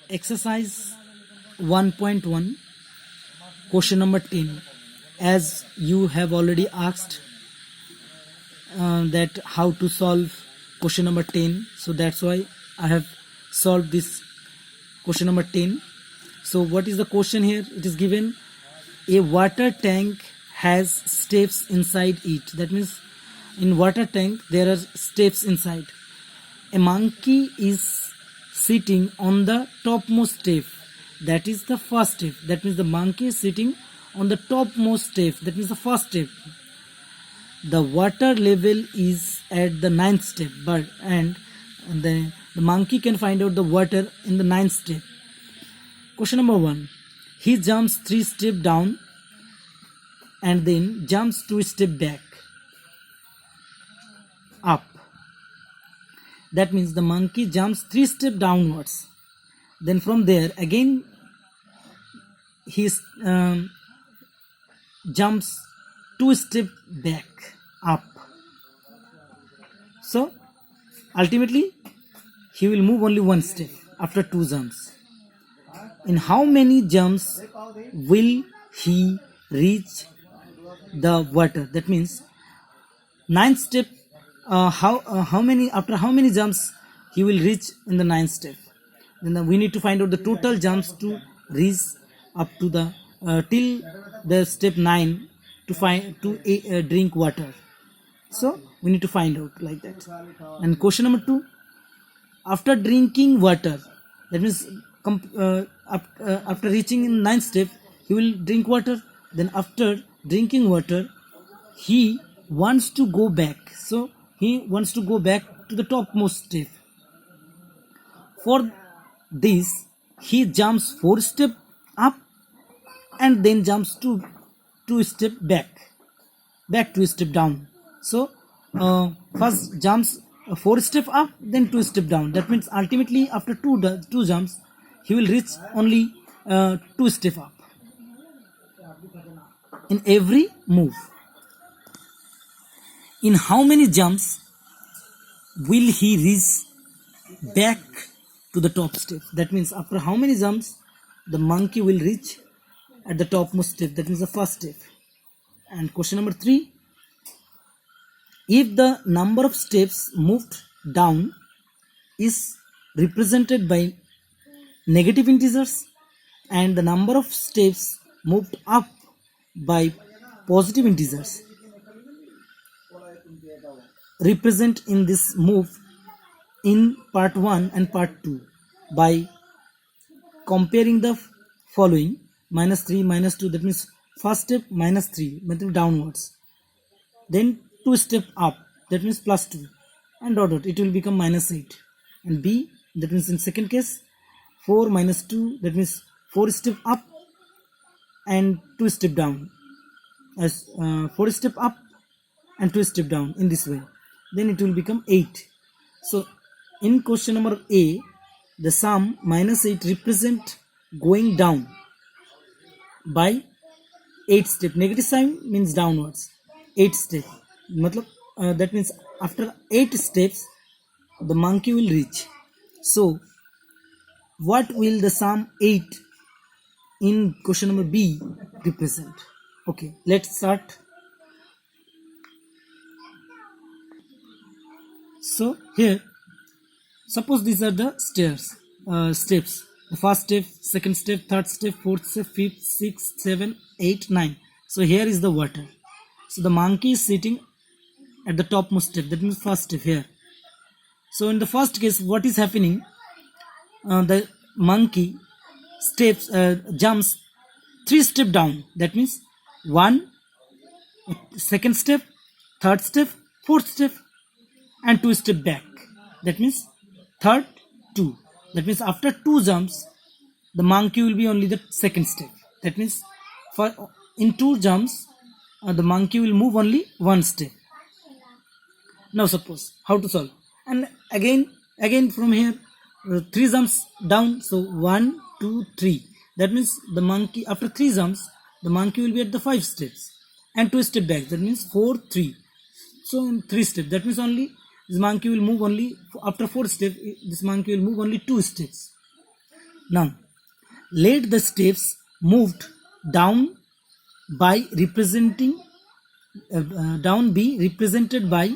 Exercise 1.1, question number 10. As you have already asked that how to solve question number 10, so that's why I have solved this question number 10. So what is the question here? It is given a water tank has steps inside it. That means in water tank there are steps inside. A monkey is sitting on the topmost step. That is the first step. That means the monkey is sitting on the topmost step. That means the first step. The water level is at the ninth step, and the monkey can find out the water in the ninth step. Question number 1. He jumps 3 steps down and then jumps 2 steps back up. That means the monkey jumps 3 steps downwards. Then from there again he jumps 2 steps back up. So ultimately he will move only 1 step after 2 jumps. In how many jumps will he reach the water? That means 9th step. How many jumps he will reach in the 9th step? Then we need to find out the total jumps to reach up to the till the step 9 to drink water. So we need to find out like that. And question number 2. After drinking water, that means after reaching in 9th step, he will drink water. Then after drinking water, he wants to go back. So he wants to go back to the topmost step. For this, he jumps 4 steps up and then jumps 2 steps back 2 steps down. So first jumps 4 steps up, then 2 steps down. That means ultimately after two jumps, he will reach only 2 steps up in every move. In how many jumps will he reach back to the top step? That means after how many jumps the monkey will reach at the topmost step. That means the first step. And question number 3. If the number of steps moved down is represented by negative integers and the number of steps moved up by positive integers, represent in this move in part 1 and part 2 by comparing the following: -3, -2, that means first step -3, means downwards, then 2 step up, that means +2, and dot dot, it will become -8. And B, that means in second case 4 -2, that means 4 step up and 2 step down, as 4 step up and 2 step down in this way, then it will become 8. So in question number A, the sum -8 represent going down by 8 step. Negative sign means downwards. 8 step. That means after 8 steps the monkey will reach. So what will the sum 8 in question number B represent? Okay, let's start. So here, suppose these are the steps. The first step, second step, third step, fourth step, fifth, sixth, 7, 8, 9. So here is the water. So the monkey is sitting at the topmost step. That means first step here. So in the first case, what is happening? The monkey jumps 3 steps down. That means 1, second step, third step, fourth step, and 2 steps back. That means third 2. That means after 2 jumps the monkey will be only the second step. That means in 2 jumps the monkey will move only 1 step. Now suppose how to solve, and again from here 3 jumps down. So 1, 2, 3. That means the monkey after 3 jumps the monkey will be at the 5 steps and 2 steps back. That means 4, 3. So in 3 steps, that means only this monkey will move only after 4 steps. This monkey will move only 2 steps. Now, let the steps moved down by representing down be represented by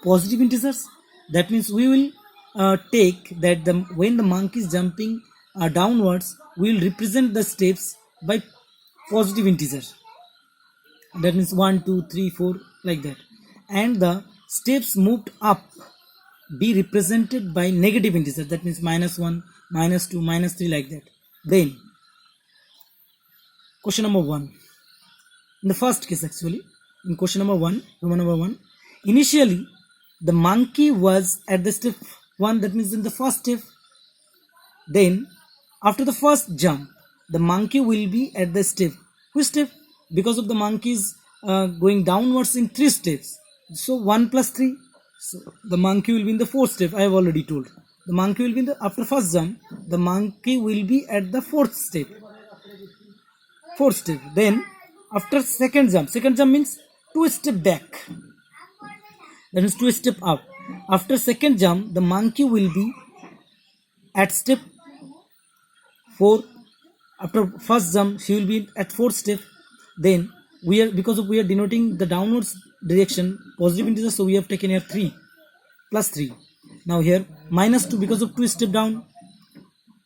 positive integers. That means we will take that when the monkey is jumping downwards, we will represent the steps by positive integer. That means 1 2 3 4 like that, and the steps moved up be represented by negative integer. That means -1 -2 -3 like that. Then question number 1, in the first case, actually in question number 1, Roman number 1, initially the monkey was at the step 1, that means in the first step. Then after the first jump, the monkey will be at the step, which step? Because of the monkey is going downwards in 3 steps, so 1 plus 3, so the monkey will be in the 4th step. I have already told the monkey will be in the, after first jump, the monkey will be at the 4th step. Then after second jump means 2 step back, that means 2 step up. After second jump, the monkey will be at step 4. After first jump, she will be at 4th step. Then we are denoting the downwards direction positive integer, so we have taken here 3 plus 3. Now here -2 because of 2 step down,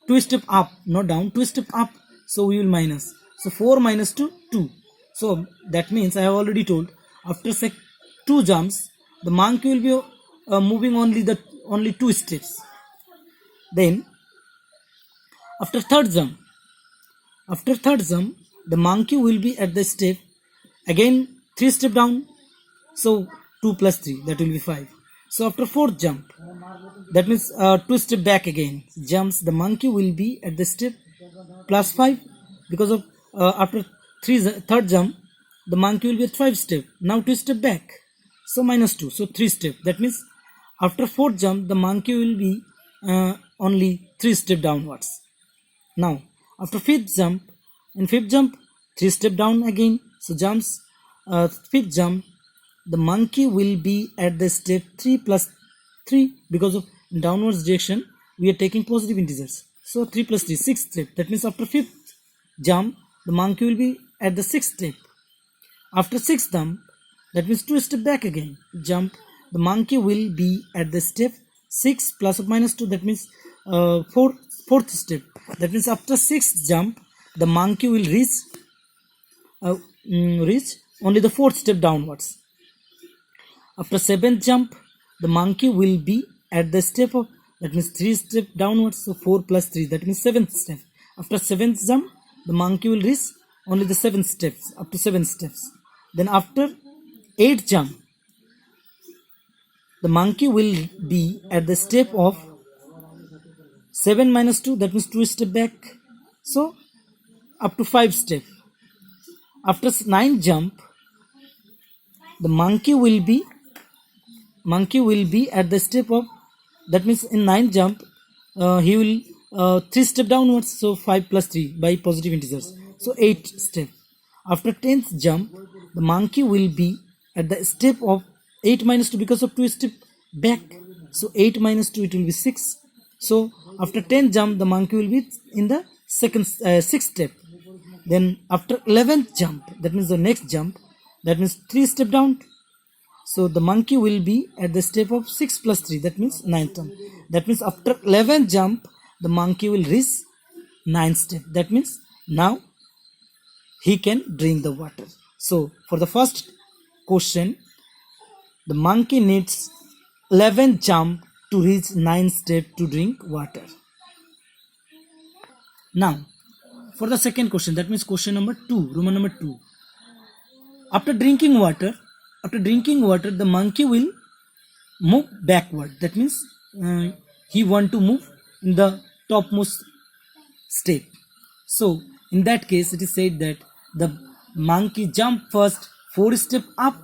2 step up, not down, 2 step up, so we will minus. So 4 minus 2, 2. So that means I have already told, after 2 jumps, the monkey will be moving only 2 steps. Then after third jump, the monkey will be at the step again 3 step down, so 2 plus 3, that will be 5. So after fourth jump, that means 2 step back again jumps, the monkey will be at the step plus 5, because of after third jump, the monkey will be at 5 step, now 2 step back, so -2, so 3 step. That means after fourth jump, the monkey will be only 3 step downwards. Now after fifth jump, in fifth jump 3 step down again, so jumps fifth jump, the monkey will be at the step 3 plus 3, because of downwards direction we are taking positive integers, so 3 plus 3, 6th step. That means after fifth jump, the monkey will be at the 6th step. After 6th jump, that means 2 step back again jump, the monkey will be at the step 6 plus or minus 2, that means 4th step. That means after 6th jump, the monkey will reach only the 4th step downwards. After 7th jump, the monkey will be at the step of, that means 3 step downwards, so 4 plus 3, that means 7th step. After 7th jump, the monkey will reach only the 7th steps, up to 7 steps. Then after 8th jump, the monkey will be at the step of 7 minus 2, that means 2 step back, so up to 5 step. After 9th jump, the monkey will be at the step of, that means in 9th jump he will 3 step downwards, so 5 plus 3 by positive integers, so 8 step. After 10th jump, the monkey will be at the step of 8 minus 2, because of 2 step back, so 8 minus 2, it will be 6. So after 10th jump, the monkey will be in the 6th step. Then after 11th jump, that means the next jump, that means 3 step down, so the monkey will be at the step of 6 plus 3, that means 9th jump. That means after 11th jump, the monkey will reach 9th step. That means now he can drink the water. So for the first question, the monkey needs 11th jump to reach 9th step to drink water. Now for the second question, that means question number 2, Roman number 2. After drinking water, the monkey will move backward. That means he want to move in the topmost step. So in that case, it is said that the monkey jump first 4 step up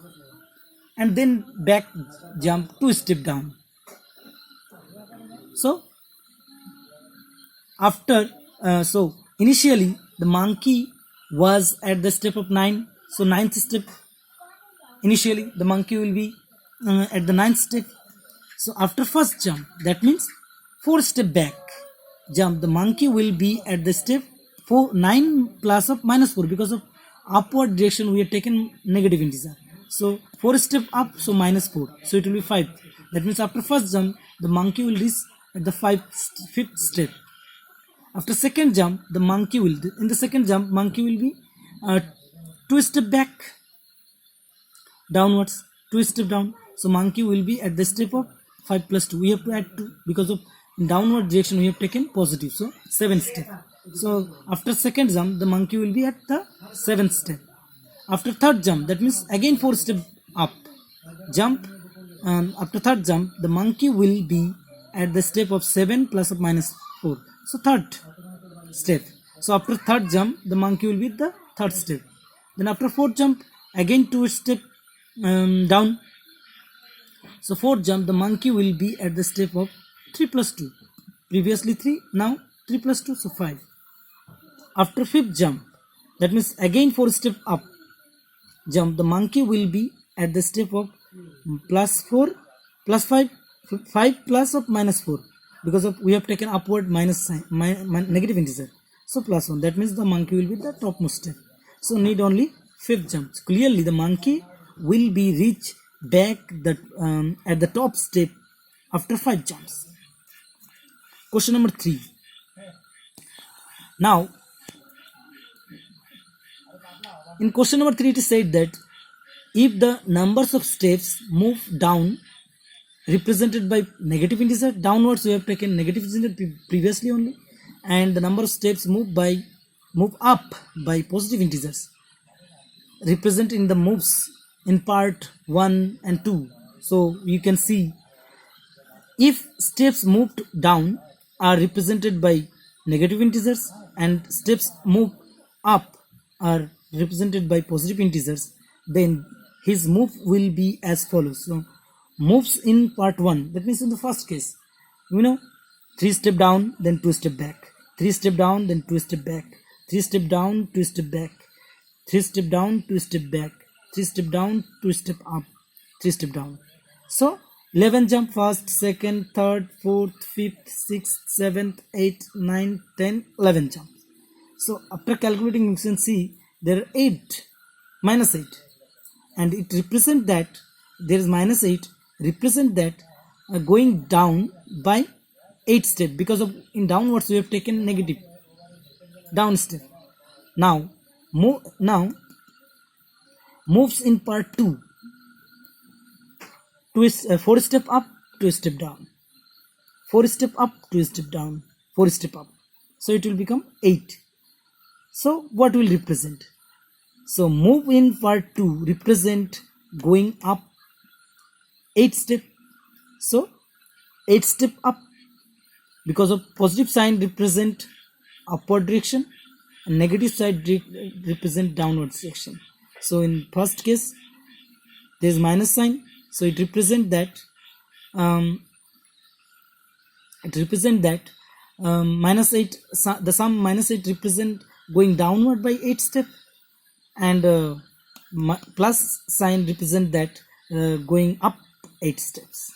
and then back jump 2 step down. So after so initially the monkey was at the step of 9, so 9th step. Initially the monkey will be at the 9th step. So after first jump, that means 4 step back, jump, the monkey will be at the step 9 plus of minus 4, because of upward direction we have taken negative integer. So 4 step up, so minus 4, so it will be 5. That means after first jump, the monkey will reach at the 5th step. After second jump, the monkey will, in the second jump, monkey will be 2 step back, downwards, 2 step down. So monkey will be at the step of 5 plus 2. We have to add 2 because of downward direction we have taken positive. So 7th step. So after second jump, the monkey will be at the 7th step. After third jump, that means again 4 step up, jump, and after third jump, the monkey will be at the step of 7 plus of minus 4. So third step. So after third jump, the monkey will be at the third step. Then after fourth jump, again 2 step down. So fourth jump, the monkey will be at the step of 3 plus 2. Previously 3, now 3 plus 2, so 5. After fifth jump, that means again 4 step up, jump, the monkey will be at the step of plus 4 plus 5, 5 plus of minus 4, because of we have taken upward minus sign, negative integer. So plus 1, that means the monkey will be the topmost step. So need only fifth jump. So clearly the monkey will be reach back at the top step after 5 jumps. Question number 3. Now in question number 3 it is said that if the numbers of steps move down represented by negative integer, downwards we have taken negative integer previously only, and the number of steps move up by positive integers represent in the moves in part 1 and 2. So you can see if steps moved down are represented by negative integers and steps moved up are represented by positive integers, then his move will be as follows. So moves in part 1, that means in the first case, 3 step down, then 2 step back, 3 step down, then 2 step back, 3 step down, 2 step back, 3 step down, 2 step back, 3 step down, 2 step up, 3 step down. So 11 jump, first, second, third, fourth, fifth, sixth, 7th, 8th, 9th, 10, 11 jump. So after calculating, you can see there are 8, minus 8, and it represent that there is minus 8 represent that going down by 8 step, because of in downwards we have taken negative down step. Now moves in part 2, 4 step up, 2 step down, 4 step up, 2 step down, 4 step up, so it will become 8. So what will represent? So move in part 2 represent going up 8 step. So 8 step up, because of positive sign represent upward direction and negative side represent downward direction. So in first case there is minus sign, so it represent that minus 8, the sum minus 8 represent going downward by 8 step, and plus sign represent that going up 8 steps.